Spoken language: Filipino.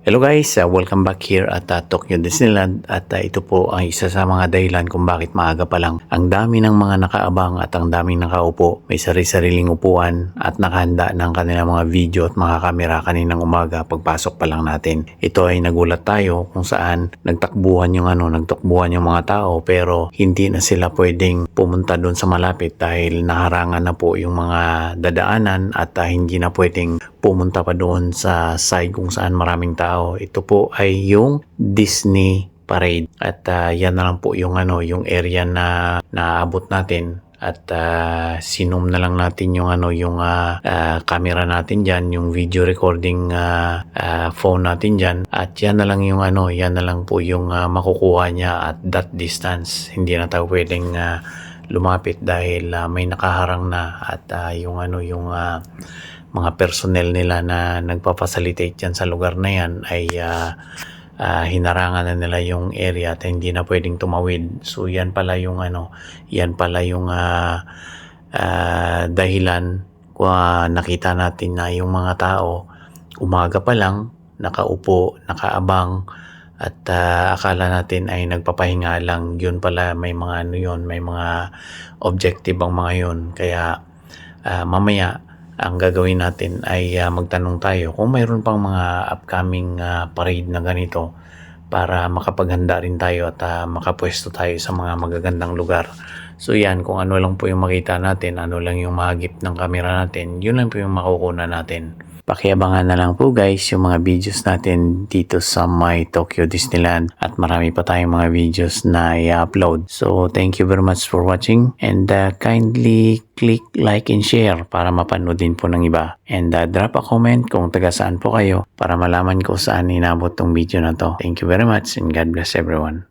Hello guys, welcome back here at Tokyo Disneyland at ito po ang isa sa mga dahilan kung bakit maaga pa lang. Ang dami ng mga nakaabang at ang daming nakaupo, may sarili-sariling upuan at nakahanda ng kanilang mga video at mga kamera kaninang umaga pagpasok pa lang natin. Ito ay nagulat tayo kung saan nagtakbuhan yung mga tao pero hindi na sila pwedeng pumunta doon sa malapit dahil naharangan na po yung mga dadaanan at hindi na pwedeng pumunta pa doon sa side kung saan maraming tao. Ito po ay yung Disney Parade at yan na lang po yung area na naaabot natin at sinom na lang natin yung camera natin diyan, yung video recording phone natin diyan at yan na lang yung yan na lang po yung makukuha niya at that distance. Hindi na tayo pwedeng lumapit dahil may nakaharang na at yung mga personnel nila na nagpa-facilitate dyan sa lugar na yan ay hinarangan na nila yung area at hindi na pwedeng tumawid. So yan pala yung dahilan kung nakita natin na yung mga tao umaga pa lang nakaupo, nakaabang at akala natin ay nagpapahinga lang. Yun pala may mga may mga objective ang mga yun. Kaya mamaya ang gagawin natin ay magtanong tayo kung mayroon pang mga upcoming parade na ganito para makapaghanda rin tayo at makapwesto tayo sa mga magagandang lugar. So yan, kung ano lang po yung makita natin, ano lang yung mahagip ng camera natin, yun lang po yung makukuha natin. Pakiabangan na lang po guys yung mga videos natin dito sa My Tokyo Disneyland at marami pa tayong mga videos na i-upload. So thank you very much for watching and kindly click like and share para mapanood din po ng iba. And drop a comment kung taga saan po kayo para malaman ko saan inabot tong video na to. Thank you very much and God bless everyone.